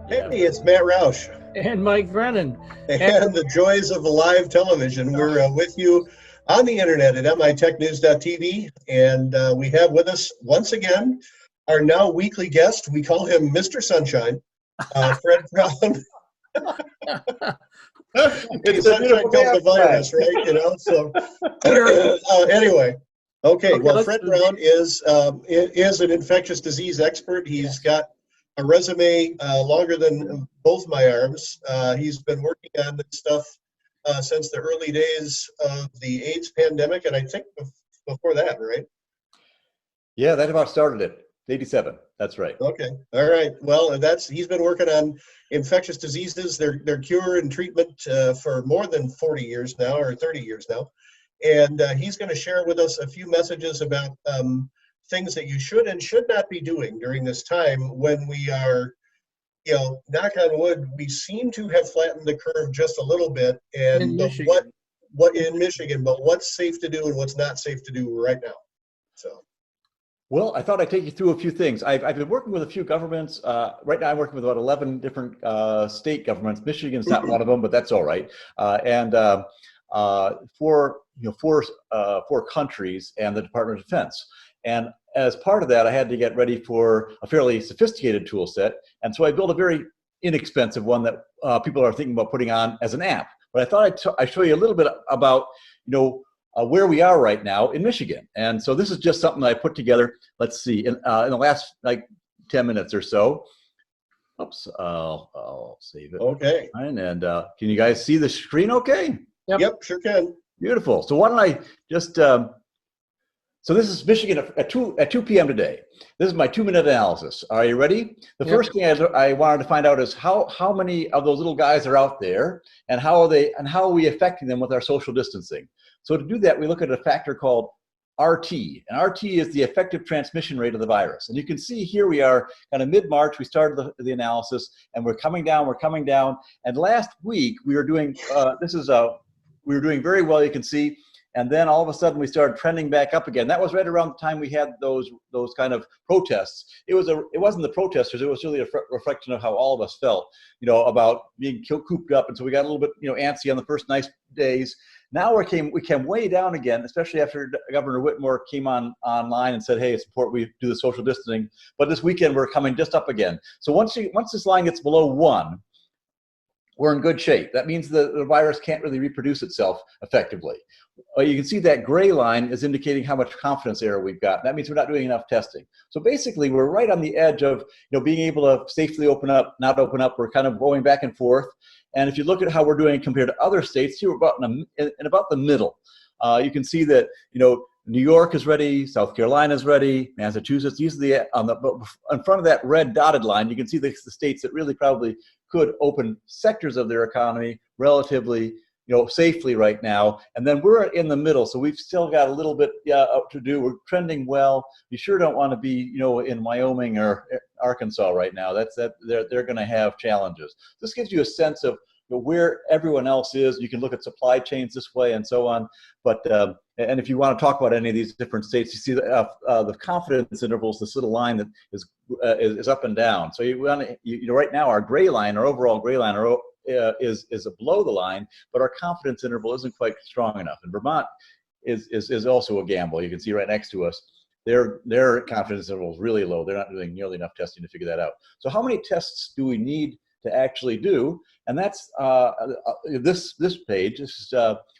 Hey, it's Matt Roush And Mike Brennan. and the joys of live television. We're with you on the internet at MITechNews.TV, and we have with us once again our now weekly guest. We call him Mr. Sunshine, Fred Brown. It's sunshine kills the virus, right? You know. So anyway, okay. Well, Fred Brown is an infectious disease expert. He's got a resume longer than both my arms. He's been working on this stuff since the early days of the AIDS pandemic, and I think before that, right? Yeah, that about started it. 87. That's right. Okay. All right. Well, he's been working on infectious diseases, their cure and treatment for more than 40 years now, or 30 years now, and he's going to share with us a few messages about things that you should and should not be doing during this time when we are, knock on wood, we seem to have flattened the curve just a little bit. And in Michigan. what in Michigan, but what's safe to do and what's not safe to do right now. So. Well, I thought I'd take you through a few things. I've been working with a few governments. Right now I'm working with about 11 different state governments. Michigan's not one of them, but that's all right. And four countries and the Department of Defense. And as part of that, I had to get ready for a fairly sophisticated tool set. And so I built a very inexpensive one that people are thinking about putting on as an app. But I thought I'd show you a little bit about, where we are right now in Michigan. And so this is just something that I put together. Let's see, in the last 10 minutes or so. Oops, I'll save it. Okay. And can you guys see the screen okay? Yep, sure can. Beautiful. So why don't I just, so this is Michigan at 2 p.m. today. This is my 2-minute analysis. Are you ready? The first thing I wanted to find out is how many of those little guys are out there, and how are we affecting them with our social distancing? So to do that, we look at a factor called RT, and RT is the effective transmission rate of the virus. And you can see here we are kind of mid-March, we started the analysis, and we're coming down. And last week we were doing, we were doing very well, you can see. And then all of a sudden we started trending back up again. That was right around the time we had those kind of protests. It wasn't the protesters, it was really a reflection of how all of us felt, about being cooped up. And so we got a little bit, antsy on the first nice days. Now we came way down again, especially after Governor Whitmore came online and said, hey, it's important we do the social distancing. But this weekend we're coming just up again. So once this line gets below 1, we're in good shape. That means the virus can't really reproduce itself effectively. You can see that gray line is indicating how much confidence error we've got. That means we're not doing enough testing. So basically, we're right on the edge of being able to safely open up, not open up. We're kind of going back and forth. And if you look at how we're doing compared to other states, here we're about in about the middle. You can see that New York is ready, South Carolina is ready, Massachusetts. These are in front of that red dotted line. You can see the states that really probably could open sectors of their economy relatively, safely right now. And then we're in the middle, so we've still got a little bit to do. We're trending well. You sure don't want to be, in Wyoming or Arkansas right now. They're going to have challenges. This gives you a sense of where everyone else is. You can look at supply chains this way and so on. But and if you want to talk about any of these different states, you see the confidence intervals. This little line that is up and down. So right now our gray line, our overall gray line, is below the line, but our confidence interval isn't quite strong enough. And Vermont is also a gamble. You can see right next to us. Their confidence interval is really low. They're not doing nearly enough testing to figure that out. So how many tests do we need to actually do? And that's this page.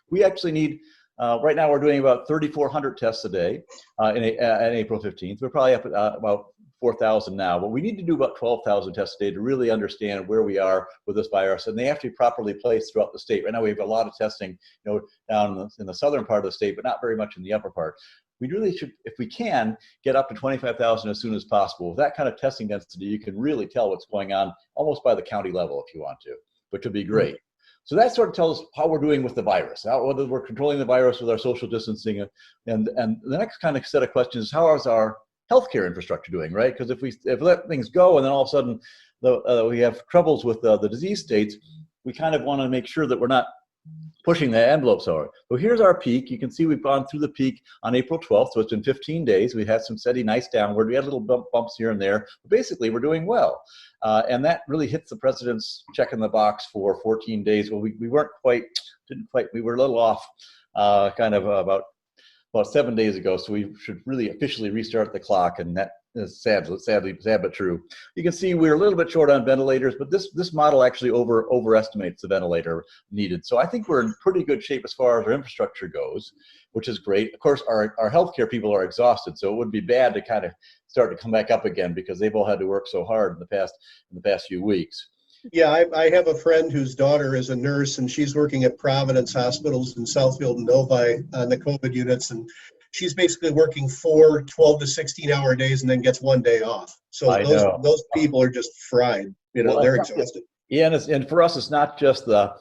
We actually need, right now we're doing about 3,400 tests a day on April 15th. We're probably up at about 4,000 now, but we need to do about 12,000 tests a day to really understand where we are with this virus, and they have to be properly placed throughout the state. Right now we have a lot of testing down in the southern part of the state, but not very much in the upper part. We really should, if we can, get up to 25,000 as soon as possible. With that kind of testing density, you can really tell what's going on almost by the county level if you want to, which would be great. So that sort of tells us how we're doing with the virus, whether we're controlling the virus with our social distancing. And the next kind of set of questions is, how is our healthcare infrastructure doing, right? Because if we let things go and then all of a sudden we have troubles with the disease states, we kind of want to make sure that we're not pushing the envelopes over. So here's our peak. You can see we've gone through the peak on April 12th. So it's been 15 days. We had some steady, nice downward. We had little bumps here and there. But basically, we're doing well. And that really hits the president's check in the box for 14 days. Well, we didn't quite, we were a little off about 7 days ago. So we should really officially restart the clock. And that is sad but true. You can see we're a little bit short on ventilators, but this model actually overestimates the ventilator needed. So I think we're in pretty good shape as far as our infrastructure goes, which is great. Of course, our healthcare people are exhausted, so it would be bad to kind of start to come back up again because they've all had to work so hard in the past few weeks. Yeah, I have a friend whose daughter is a nurse, and she's working at Providence Hospitals in Southfield and Novi on the COVID units, and she's basically working 4 12 to 16-hour days and then gets 1 day off. So those people are just fried. Well, they're exhausted. Yeah, and for us, it's not just the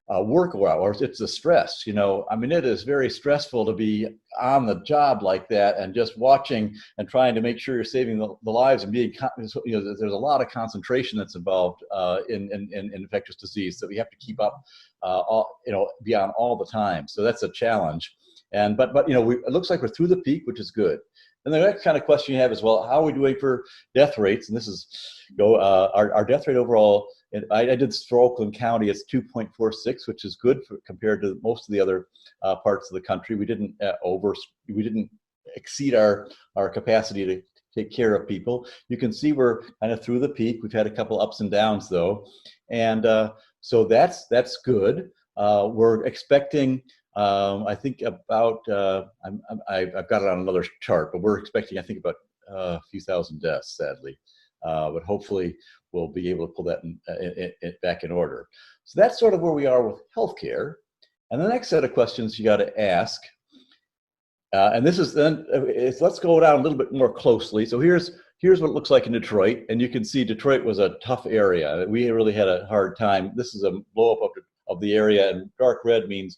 work hours, it's the stress. I mean, it is very stressful to be on the job like that and just watching and trying to make sure you're saving the lives and being, there's a lot of concentration that's involved in infectious disease that we have to keep up, be on all the time. So that's a challenge. But it looks like we're through the peak, which is good. And the next kind of question you have is, well, how are we doing for death rates? And this is our death rate overall. And I did this for Oakland County. It's 2.46, which is good compared to most of the other parts of the country. We didn't exceed our capacity to take care of people. You can see we're kind of through the peak. We've had a couple ups and downs though, and so that's good. We're expecting. I think about, I've got it on another chart, but we're expecting, I think, about a few thousand deaths, sadly. But hopefully we'll be able to pull that back in order. So that's sort of where we are with healthcare. And the next set of questions you got to ask, and this is let's go down a little bit more closely. So here's what it looks like in Detroit. And you can see Detroit was a tough area. We really had a hard time. This is a blow up of the area, and dark red means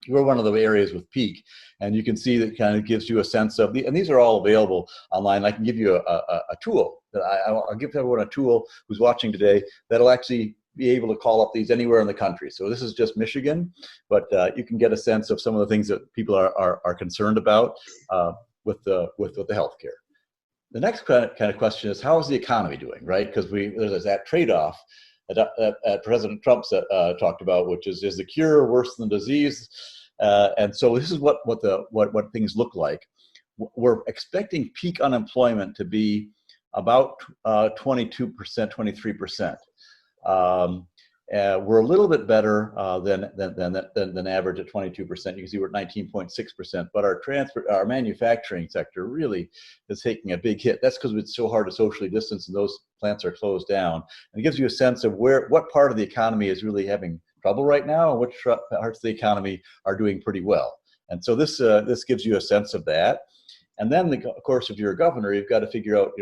we're one of the areas with peak, and you can see that kind of gives you a sense of and these are all available online. I can give you a tool that I'll give everyone a tool who's watching today that'll actually be able to call up these anywhere in the country. So this is just Michigan, but you can get a sense of some of the things that people are concerned about with the healthcare. The next kind of question is, how is the economy doing, right? Because there's that trade-off that President Trump talked about, which is the cure worse than the disease? And so this is what things look like. We're expecting peak unemployment to be about 22%, 23%. We're a little bit better than average at 22%. You can see we're at 19.6%, but our manufacturing sector really is taking a big hit. That's because it's so hard to socially distance and those plants are closed down. And it gives you a sense of what part of the economy is really having trouble right now and which parts of the economy are doing pretty well. And so this gives you a sense of that. And then, of course, if you're a governor, you've got to figure out,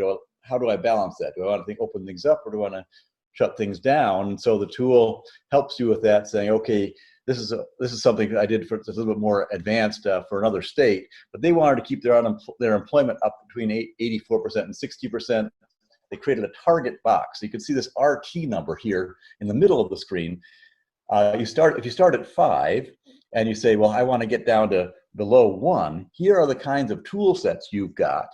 how do I balance that? Do I want to open things up, or do I want to shut things down? And so the tool helps you with that, saying, okay, this is something that I did it's a little bit more advanced for another state, but they wanted to keep their employment up between 84% and 60%. They created a target box. So you can see this RT number here in the middle of the screen. If you start at 5 and you say, well, I want to get down to below 1, here are the kinds of tool sets you've got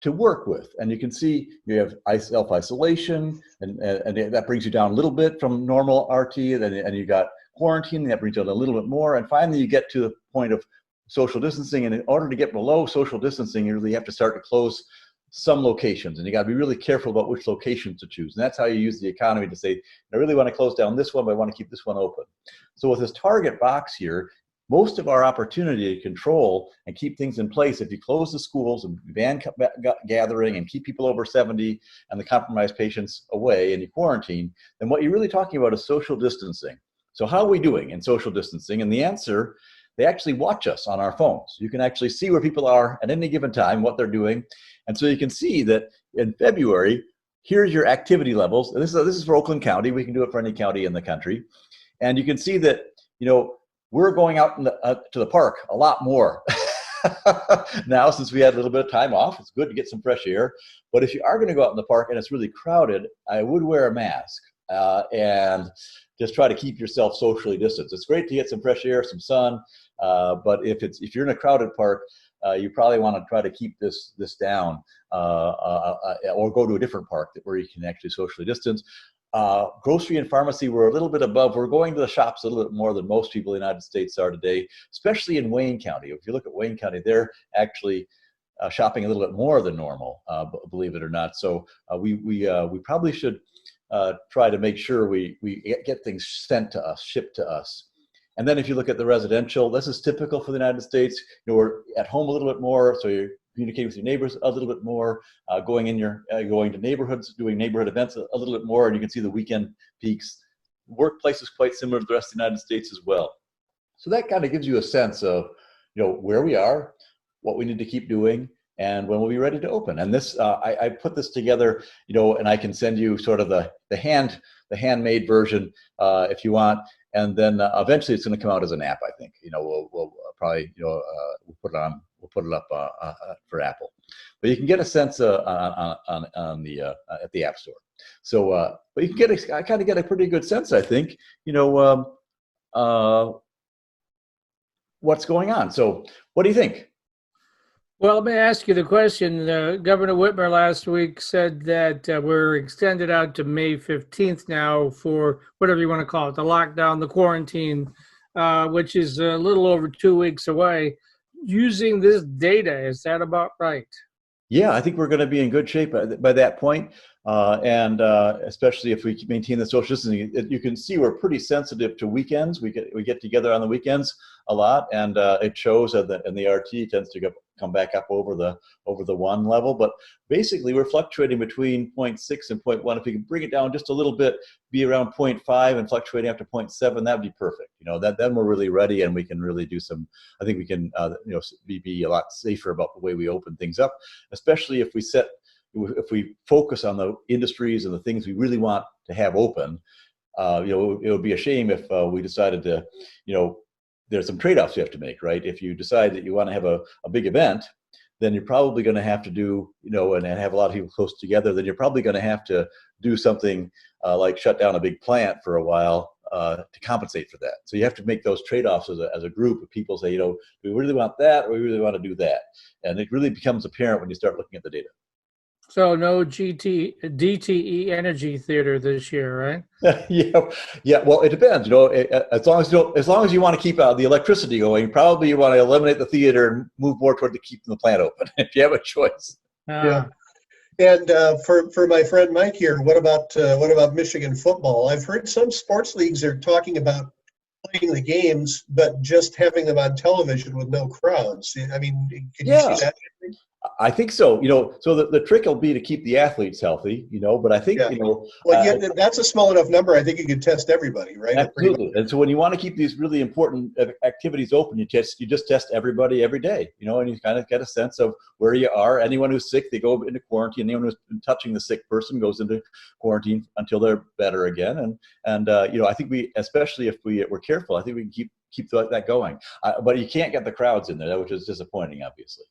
to work with. And you can see you have self-isolation, and that brings you down a little bit from normal RT, and you got quarantine, that brings you down a little bit more. And finally, you get to the point of social distancing. And in order to get below social distancing, you really have to start to close some locations. And you got to be really careful about which locations to choose. And that's how you use the economy to say, I really want to close down this one, but I want to keep this one open. So with this target box here, most of our opportunity to control and keep things in place, if you close the schools and ban gathering and keep people over 70 and the compromised patients away and you quarantine, then what you're really talking about is social distancing. So how are we doing in social distancing? And the answer, they actually watch us on our phones. You can actually see where people are at any given time, what they're doing. And so you can see that in February, here's your activity levels. And this is for Oakland County. We can do it for any county in the country. And you can see that, we're going out to the park a lot more now, since we had a little bit of time off. It's good to get some fresh air. But if you are going to go out in the park and it's really crowded, I would wear a mask. and just try to keep yourself socially distanced. It's great to get some fresh air, some sun, but if you're in a crowded park, you probably want to try to keep this down, or go to a different park where you can actually socially distance. Grocery and pharmacy, we're a little bit above. We're going to the shops a little bit more than most people in the United States are today, especially in Wayne County. If you look at Wayne County, they're actually shopping a little bit more than normal, believe it or not. So we probably should try to make sure we get things sent to us, shipped to us. And then if you look at the residential, this is typical for the United States. We're at home a little bit more, so you're communicating with your neighbors a little bit more, going to neighborhoods, doing neighborhood events a little bit more, and you can see the weekend peaks. Workplace is quite similar to the rest of the United States as well. So that kind of gives you a sense of, where we are, what we need to keep doing, and when we'll be ready to open. And this, I put this together, and I can send you sort of the handmade version if you want. And then eventually it's going to come out as an app. I think we'll probably we'll put it up for Apple, but you can get a sense on the at the App Store. So, but you can I kind of get a pretty good sense, I think, what's going on. So, what do you think? Well, let me ask you the question. Governor Whitmer last week said that we're extended out to May 15th now for whatever you want to call it, the lockdown, the quarantine, which is a little over 2 weeks away. Using this data, is that about right? Yeah, I think we're going to be in good shape by that point. And especially if we maintain the social distancing, you can see we're pretty sensitive to weekends. We get together on the weekends a lot, and it shows that the RT tends to come back up over the 1 level. But basically, we're fluctuating between 0.6 and 0.1. If we can bring it down just a little bit, be around 0.5 and fluctuating up to 0.7, that'd be perfect. Then we're really ready, and we can really do some. I think we can be a lot safer about the way we open things up, especially if we focus on the industries and the things we really want to have open. It would be a shame if we decided to, there's some trade-offs you have to make, right? If you decide that you want to have a big event, then you're probably going to have to do, and have a lot of people close together, then you're probably going to have to do something like shut down a big plant for a while to compensate for that. So you have to make those trade-offs as a group of people, say, do we really want that or we really want to do that? And it really becomes apparent when you start looking at the data. So no DTE Energy Theater this year, right? Yeah. Well, it depends. As long as you want to keep the electricity going, probably you want to eliminate the theater and move more toward keeping the plant open if you have a choice. Yeah. And for my friend Mike here, what about Michigan football? I've heard some sports leagues are talking about playing the games, but just having them on television with no crowds. I mean, can you see that? I think so. So the trick will be to keep the athletes healthy, but I think, that's a small enough number. I think you could test everybody, right? Absolutely. And so when you want to keep these really important activities open, you just test everybody every day, and you kind of get a sense of where you are. Anyone who's sick, they go into quarantine. Anyone who's been touching the sick person goes into quarantine until they're better again. And I think especially if we're careful, I think we can keep that going. But you can't get the crowds in there, which is disappointing, obviously.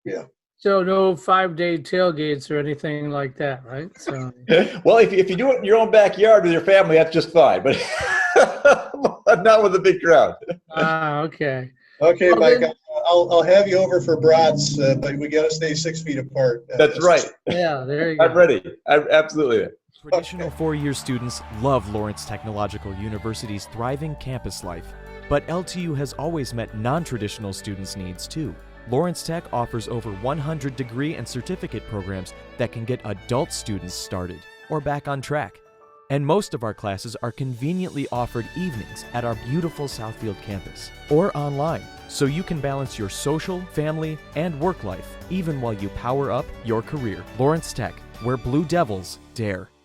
Yeah. So no 5-day tailgates or anything like that, right? So, well, if you do it in your own backyard with your family, that's just fine. But not with a big crowd. Okay. Okay, well, Mike. I'll have you over for brats, but we got to stay 6 feet apart. That's right. Yeah, there you go. I'm ready. I'm absolutely. Traditional four-year students love Lawrence Technological University's thriving campus life, but LTU has always met non-traditional students' needs too. Lawrence Tech offers over 100 degree and certificate programs that can get adult students started or back on track. And most of our classes are conveniently offered evenings at our beautiful Southfield campus or online, so you can balance your social, family, and work life even while you power up your career. Lawrence Tech, where Blue Devils dare.